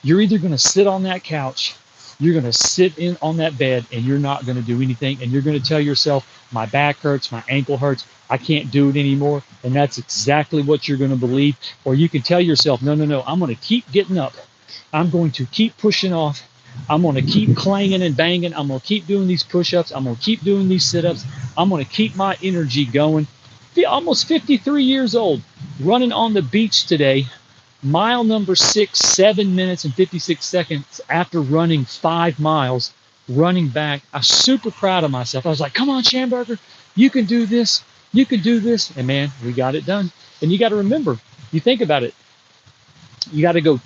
Speaker 1: you're either going to sit on that couch, you're going to sit in on that bed, and you're not going to do anything. And you're going to tell yourself, my back hurts, my ankle hurts, I can't do it anymore. And that's exactly what you're going to believe. Or you can tell yourself, no, I'm going to keep getting up. I'm going to keep pushing off. I'm going to keep clanging and banging. I'm going to keep doing these push-ups. I'm going to keep doing these sit-ups. I'm going to keep my energy going. Almost 53 years old, running on the beach today, mile number 6, 7 minutes and 56 seconds after running 5 miles, running back. I'm super proud of myself. I was like, come on, Schamberger, you can do this. You can do this. And man, we got it done. And you got to remember, you think about it, you got to go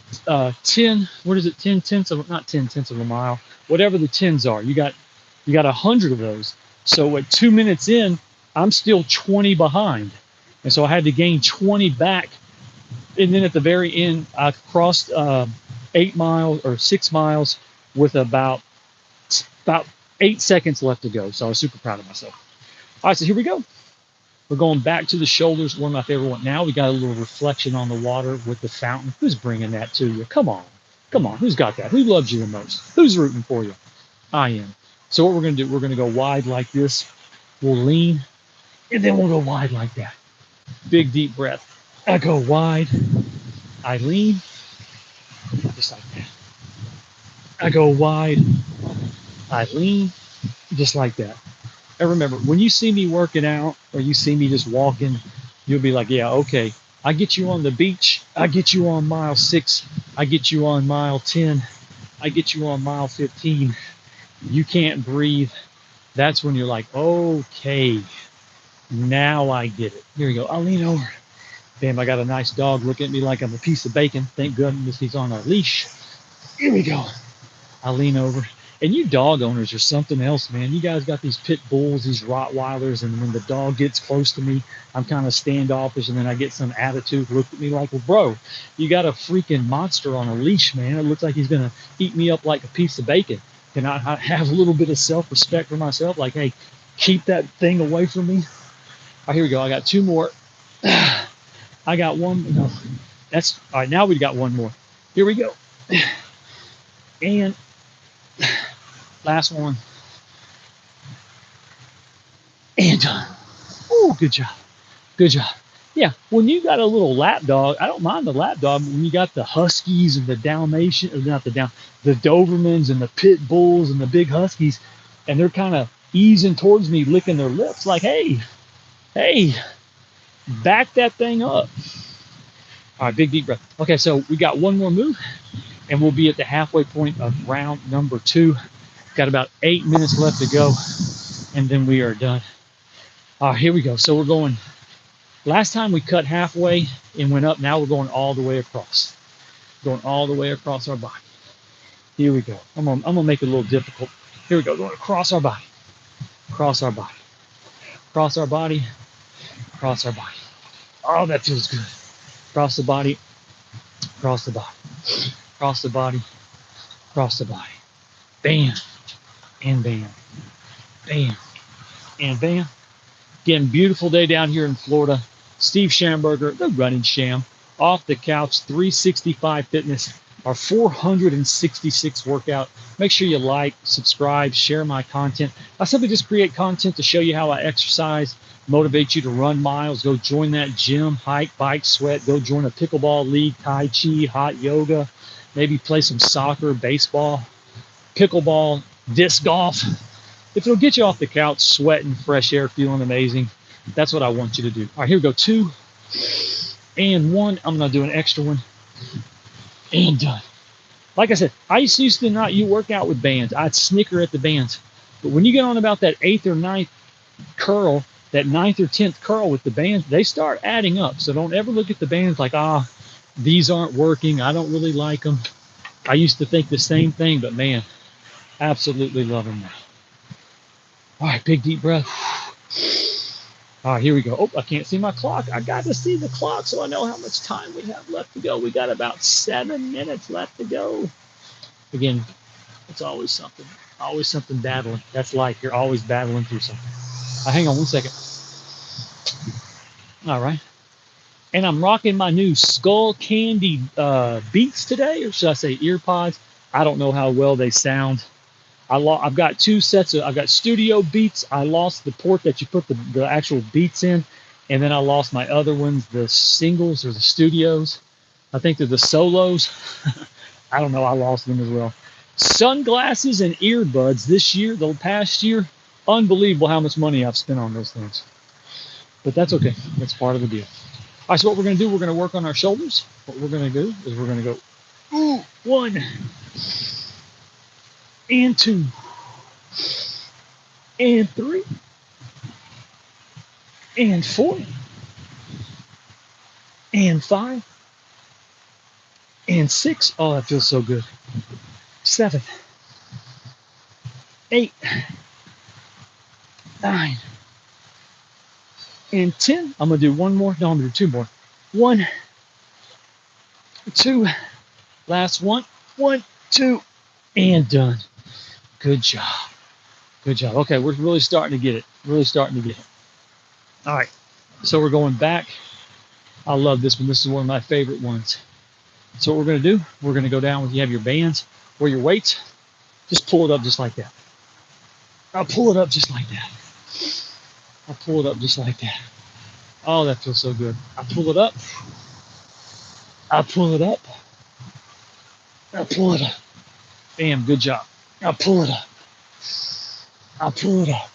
Speaker 1: 10, what is it, 10 tenths of, not 10 tenths of a mile, whatever the 10s are. You got 100 of those. So at 2 minutes in, I'm still 20 behind. And so I had to gain 20 back. And then at the very end, I crossed 8 miles or 6 miles with about 8 seconds left to go. So I was super proud of myself. All right, so here we go. We're going back to the shoulders, one of my favorite ones. Now we got a little reflection on the water with the fountain. Who's bringing that to you? Come on. Come on. Who's got that? Who loves you the most? Who's rooting for you? I am. So what we're going to do, we're going to go wide like this. We'll lean, and then we'll go wide like that. Big, deep breath. I go wide. I lean, just like that. I go wide. I lean, just like that. And remember, when you see me working out or you see me just walking, you'll be like, yeah, okay. I get you on the beach. I get you on mile 6. I get you on mile 10. I get you on mile 15. You can't breathe. That's when you're like, okay, now I get it. Here we go. I'll lean over. Bam, I got a nice dog looking at me like I'm a piece of bacon. Thank goodness he's on a leash. Here we go. I lean over. And you dog owners are something else, man. You guys got these pit bulls, these Rottweilers, and when the dog gets close to me, I'm kind of standoffish, and then I get some attitude. Look at me like, well, bro, you got a freaking monster on a leash, man. It looks like he's going to eat me up like a piece of bacon. Can I have a little bit of self-respect for myself? Like, hey, keep that thing away from me. All right, here we go. I got 2 more. I got 1. No, that's all right. Now we got 1 more. Here we go. And last one. And done. Oh, good job. Good job. Yeah, when you got a little lap dog, I don't mind the lap dog. When you got the Huskies and the Dalmatians, or not the Dobermans and the Pit Bulls and the big Huskies, and they're kind of easing towards me, licking their lips, like, hey, back that thing up. All right, big deep breath. Okay, so we got 1 more move, and we'll be at the halfway point of round number 2. Got about 8 minutes left to go, and then we are done. All right, here we go. So we're going. Last time we cut halfway and went up. Now we're going all the way across. Going all the way across our body. Here we go. I'm gonna make it a little difficult. Here we go. Going across our body. Across our body. Across our body. Across our body. Oh, that feels good. Across the body. Across the body. Across the body. Across the body. Bam. And bam. Bam. And bam. Again, beautiful day down here in Florida. Steve Schamberger, the running sham, off the couch, 365 Fitness, our 466 workout. Make sure you like, subscribe, share my content. I simply just create content to show you how I exercise, motivate you to run miles, go join that gym, hike, bike, sweat, go join a pickleball league, Tai Chi, hot yoga, maybe play some soccer, baseball, pickleball, disc golf. If it'll get you off the couch, sweating, fresh air, feeling amazing, that's what I want you to do. All right, here we go. 2 and 1. I'm going to do an extra one. And done. Like I said, I used to not work out with bands. I'd snicker at the bands. But when you get on about that 8th or 9th curl, that 9th or 10th curl with the bands, they start adding up. So don't ever look at the bands like, these aren't working. I don't really like them. I used to think the same thing, but man, absolutely love them now. All right, big deep breath. All right, here we go. Oh, I can't see my clock. I got to see the clock so I know how much time we have left to go. We got about 7 minutes left to go. Again, it's always something battling. That's life. You're always battling through something. Hang on 1 second. All right. And I'm rocking my new Skull Candy Beats today, or should I say ear pods? I don't know how well they sound. I've got 2 sets of, I've got Studio Beats. I lost the port that you put the actual beats in, and then I lost my other ones, the singles or the studios. I think they're the solos. I don't know, I lost them as well. Sunglasses and earbuds this year, the past year, unbelievable how much money I've spent on those things. But that's okay, that's part of the deal. All right, so what we're gonna do, we're gonna work on our shoulders. What we're gonna do is we're gonna go 1 and 2 and 3 and 4 and 5 and 6. Oh, that feels so good. 7, 8, 9 and 10. I'm gonna do 1 more. No, I'm gonna do 2 more. 1, 2, last one. 1, 2, and done. Good job. Good job. Okay, we're really starting to get it. Really starting to get it. All right. So we're going back. I love this one. This is one of my favorite ones. So what we're going to do, we're going to go down with, you have your bands or your weights. Just pull it up just like that. I'll pull it up just like that. I'll pull it up just like that. Oh, that feels so good. I pull it up. I pull it up. I pull it up. Bam, good job. I pull it up. I pull it up.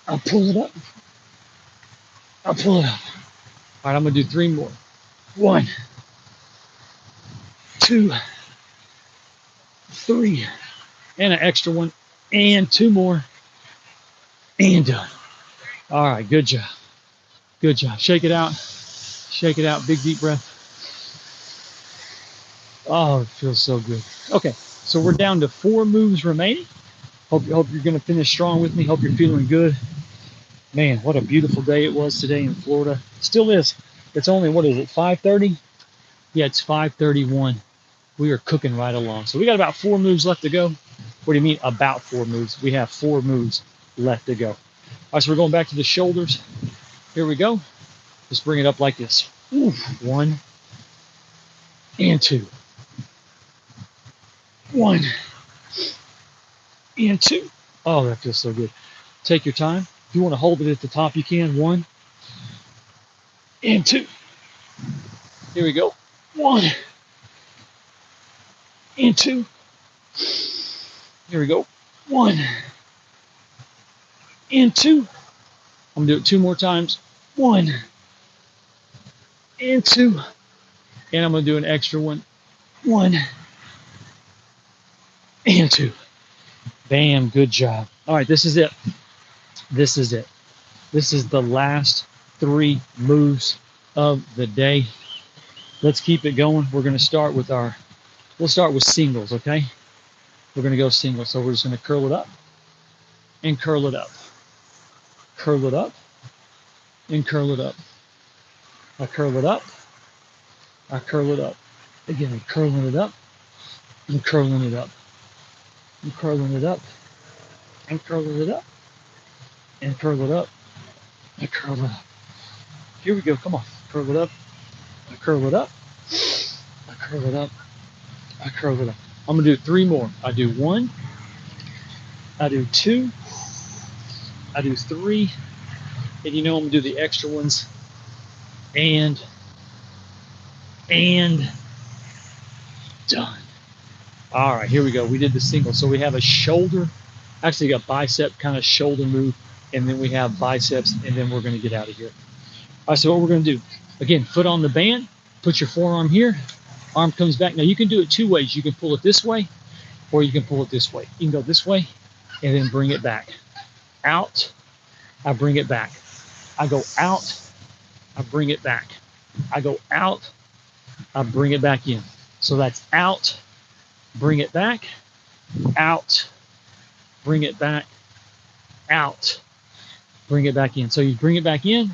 Speaker 1: I pull it up. I pull it up. All right, I'm going to do 3 more. 1, 2, 3, and an extra one, and 2 more, and done. All right, good job. Good job. Shake it out. Shake it out. Big, deep breath. Oh, it feels so good. Okay, so we're down to 4 moves remaining. Hope you're going to finish strong with me. Hope you're feeling good. Man, what a beautiful day it was today in Florida. Still is. It's only, what is it, 5:30? Yeah, it's 5:31. We are cooking right along. So we got about 4 moves left to go. What do you mean about 4 moves? We have 4 moves left to go. All right, so we're going back to the shoulders. Here we go. Just bring it up like this. 1 and 2. 1 and 2. Oh, that feels so good. Take your time. If you want to hold it at the top, you can. 1 and 2. Here we go. 1 and 2. Here we go. 1 and 2. I'm going to do it 2 more times. 1 and 2. And I'm going to do an extra one. 1 and 2. Bam, good job. All right, this is it. This is it. This is the last 3 moves of the day. Let's keep it going. We're going to start with we'll start with singles, okay? We're going to go singles. So we're just going to curl it up and curl it up. Curl it up and curl it up. I curl it up. I curl it up. Again, I'm curling it up. I'm curling it up. I'm curling it up. I'm curling it up. And curl it up. I curl it up. Here we go. Come on. Curl it up. I curl it up. I curl it up. I curl it up. I'm going to do 3 more. I do 1. I do 2. I do 3. And you know I'm going to do the extra ones. And done. All right, here we go. We did the single. So we have a shoulder, actually a bicep kind of shoulder move, and then we have biceps, and then we're going to get out of here. All right, so what we're going to do, again, foot on the band, put your forearm here, arm comes back. Now you can do it 2 ways. You can pull it this way, or you can pull it this way. You can go this way, and then bring it back. Out, I bring it back. I go out, I bring it back. I go out, I bring it back in. So that's out, bring it back, out, bring it back, out, bring it back in. So you bring it back in,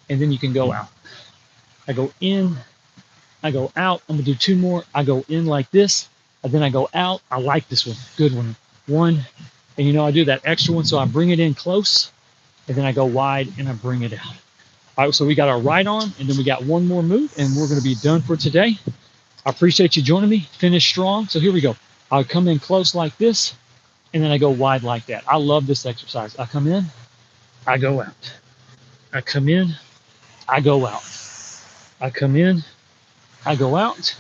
Speaker 1: and then you can go out. I go in, I go out. I'm gonna do 2 more. I go in like this, and then I go out. I like this one, good one. 1, and you know I do that extra one, so I bring it in close, and then I go wide, and I bring it out. All right, so we got our right arm, and then we got 1 more move, and we're gonna be done for today. I appreciate you joining me. Finish strong. So here we go. I'll come in close like this, and then I go wide like that. I love this exercise. I come in, I go out. I come in, I go out. I come in, I go out.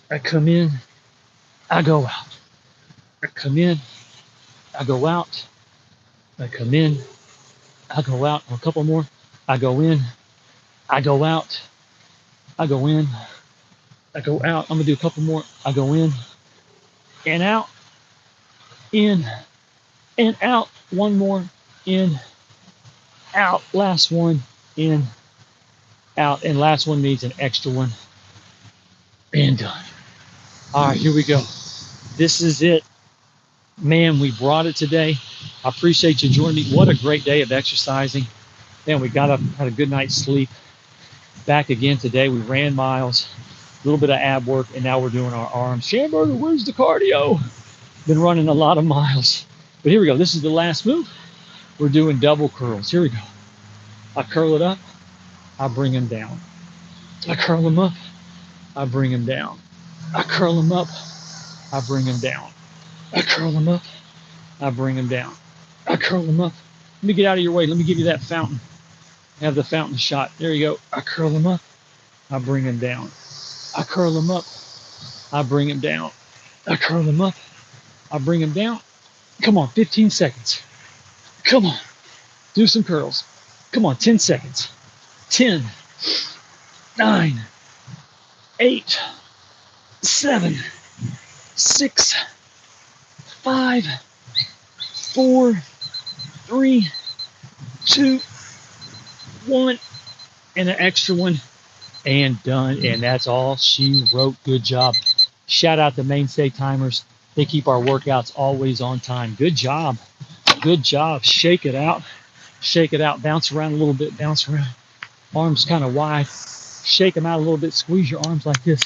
Speaker 1: I come in, I go out. I come in, I go out. I come in, I go out. A couple more. I go in, I go out. I go in, I go out. I'm gonna do a couple more. I go in and out, in and out. 1 more, in, out. Last one, in, out. And last one needs an extra one. And done. All right, here we go. This is it. Man, we brought it today. I appreciate you joining me. What a great day of exercising. Man, we got up, had a good night's sleep. Back again today. We ran miles, a little bit of ab work, and now we're doing our arms. Schamberger, where's the cardio? Been running a lot of miles. But here we go. This is the last move. We're doing double curls. Here we go. I curl it up, I bring him down. I curl him up, I bring him down. I curl him up, I bring him down. I curl him up, I bring him down. I curl him up. Let me get out of your way. Let me give you that fountain. Have the fountain shot. There you go. I curl him up, I bring him down. I curl him up, I bring him down. I curl him up, I bring him down. Come on, 15 seconds. Come on, do some curls. Come on, 10 seconds. 10, 9, 8, 7, 6, 5, 4, 3, 2, 1, and an extra one, and done. And that's all she wrote. Good job. Shout out to Mainstay Timers. They keep our workouts always on time. Good job. Good job. Shake it out. Shake it out. Bounce around a little bit. Bounce around. Arms kind of wide. Shake them out a little bit. Squeeze your arms like this.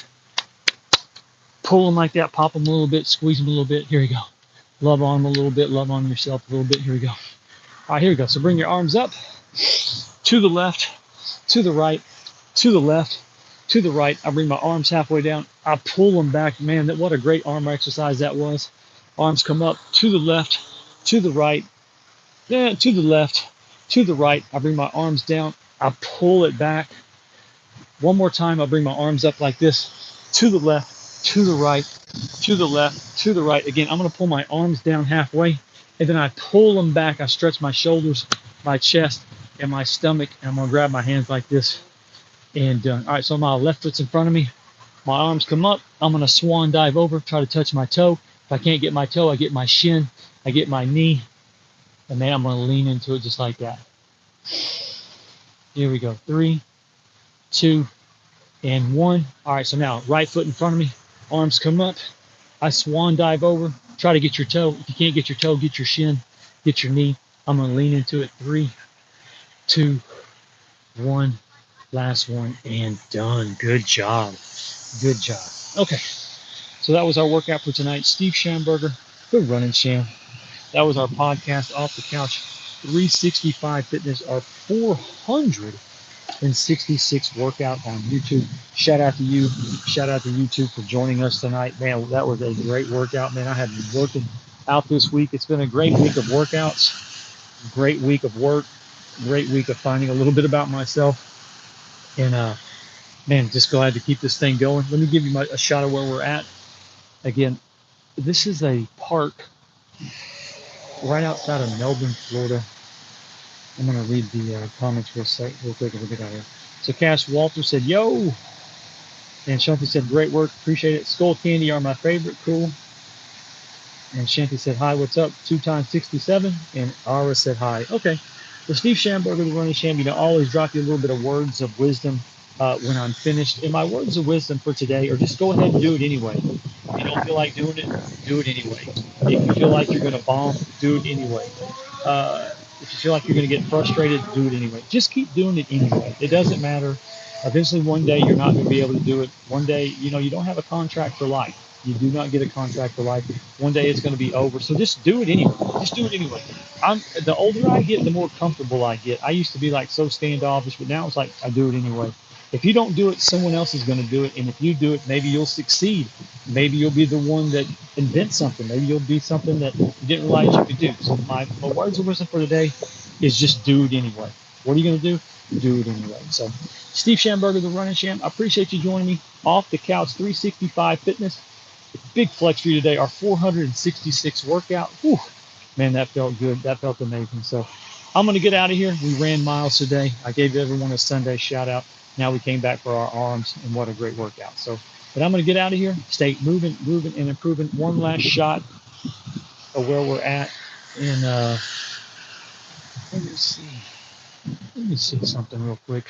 Speaker 1: Pull them like that. Pop them a little bit. Squeeze them a little bit. Here we go. Love on them a little bit. Love on yourself a little bit. Here we go. All right, here we go. So bring your arms up. To the left. To the right. To the left. To the right. I bring my arms halfway down. I pull them back. Man, what a great arm exercise that was. Arms come up. To the left. To the right. Then to the left. To the right. I bring my arms down. I pull it back. One more time. I bring my arms up like this. To the left. To the right. To the left. To the right. Again, I'm going to pull my arms down halfway. And then I pull them back. I stretch my shoulders, my chest, and my stomach. And I'm going to grab my hands like this. And done. All right, so my left foot's in front of me. My arms come up. I'm going to swan dive over, try to touch my toe. If I can't get my toe, I get my shin, I get my knee, and then I'm going to lean into it just like that. Here we go. 3, 2, and 1. All right, so now right foot in front of me. Arms come up. I swan dive over. Try to get your toe. If you can't get your toe, get your shin, get your knee. I'm going to lean into it. 3, 2, 1. Last one, and done. Good job. Good job. Okay, so that was our workout for tonight. Steve Schamberger, the Running Sham. That was our podcast, Off the Couch 365 Fitness, our 466 workout on YouTube. Shout out to you. Shout out to YouTube for joining us tonight. Man, that was a great workout. Man, I have been working out this week. It's been a great week of workouts, great week of work, great week of finding a little bit about myself. And man, just glad to keep this thing going. Let me give you a shot of where we're at. Again, this is a park right outside of Melbourne, Florida. I'm going to read the comments real quick and we'll get out of here. So Cash Walter said, yo. And Shanti said, great work. Appreciate it. Skull Candy are my favorite. Cool. And Shanti said, hi, what's up? 2 times 67. And Ara said, hi. Okay. So Steve Schamberger, the Running Sham, I always drop you a little bit of words of wisdom when I'm finished. And my words of wisdom for today are just go ahead and do it anyway. If you don't feel like doing it, do it anyway. If you feel like you're going to bomb, do it anyway. If you feel like you're going to get frustrated, do it anyway. Just keep doing it anyway. It doesn't matter. Eventually, one day, you're not going to be able to do it. One day, you don't have a contract for life. You do not get a contract for life. One day it's going to be over. So just do it anyway. Just do it anyway. The older I get, the more comfortable I get. I used to be like so standoffish, but now it's like I do it anyway. If you don't do it, someone else is going to do it. And if you do it, maybe you'll succeed. Maybe you'll be the one that invents something. Maybe you'll be something that you didn't realize you could do. So my words of wisdom for today is just do it anyway. What are you going to do? Do it anyway. So Steve Schamberger, the Running Sham, I appreciate you joining me. Off the Couch 365 Fitness. Big flex for you today, our 466 workout. Whew, man, that felt good. That felt amazing. So I'm going to get out of here. We ran miles today. I gave everyone a Sunday shout out. Now we came back for our arms, and what a great workout. So, but I'm going to get out of here. Stay moving, and improving. One last shot of where we're at. And let me see. Let me see something real quick.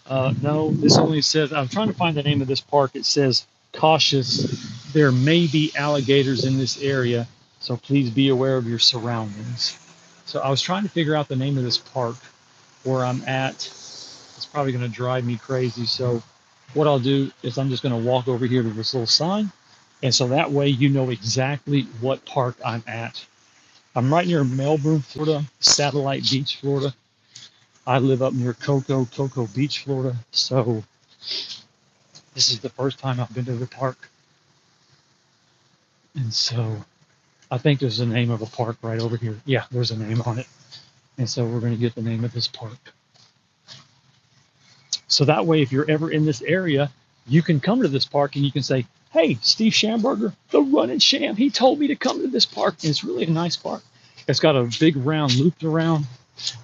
Speaker 1: No, this only says, I'm trying to find the name of this park. It says, cautious, there may be alligators in this area, so please be aware of your surroundings. So I was trying to figure out the name of this park where I'm at. It's probably going to drive me crazy. So what I'll do is I'm just going to walk over here to this little sign. And so that way you know exactly what park I'm at. I'm right near Melbourne, Florida, Satellite Beach, Florida. I live up near Cocoa Beach, Florida. So this is the first time I've been to the park. And so I think there's a name of a park right over here. Yeah, there's a name on it. And so we're going to get the name of this park. So that way, if you're ever in this area, you can come to this park and you can say, hey, Steve Schamberger, the Running Sham, he told me to come to this park. And it's really a nice park. It's got a big round looped around.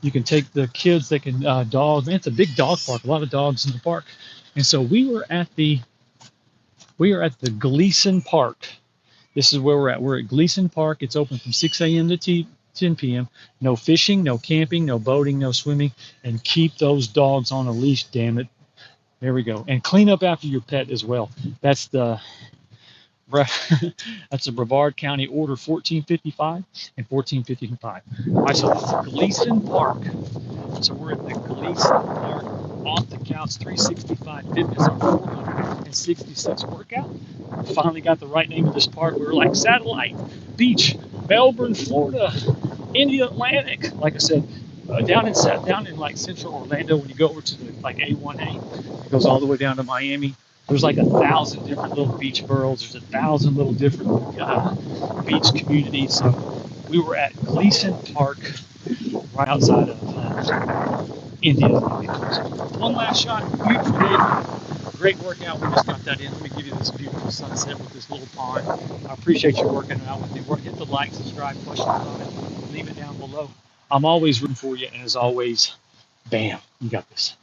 Speaker 1: You can take the kids, they can dogs. Man, it's a big dog park, a lot of dogs in the park. And so we are at the Gleason Park. This is where we're at. We're at Gleason Park. It's open from 6 a.m. to 10 p.m. No fishing, no camping, no boating, no swimming. And keep those dogs on a leash, damn it. There we go. And clean up after your pet as well. That's the that's the Brevard County Order 1455 and 1455. All right, so this is Gleason Park. So we're at the Gleason Park Off the Couch 365 Fitness and 466 workout. Finally got the right name of this park. We were like Satellite Beach, Melbourne, Florida, Indian Atlantic. Like I said, down in like central Orlando, when you go over to the like A1A, it goes all the way down to Miami. There's like 1,000 different little beach boroughs. There's 1,000 little different beach communities. So we were at Gleason Park, right outside of India. One last shot, beautiful day, great workout. We just got that in. Let me give you this beautiful sunset with this little pond. I appreciate you working out with me. Hit the like, subscribe, question on it, leave it down below. I'm always rooting for you, and as always, bam, you got this.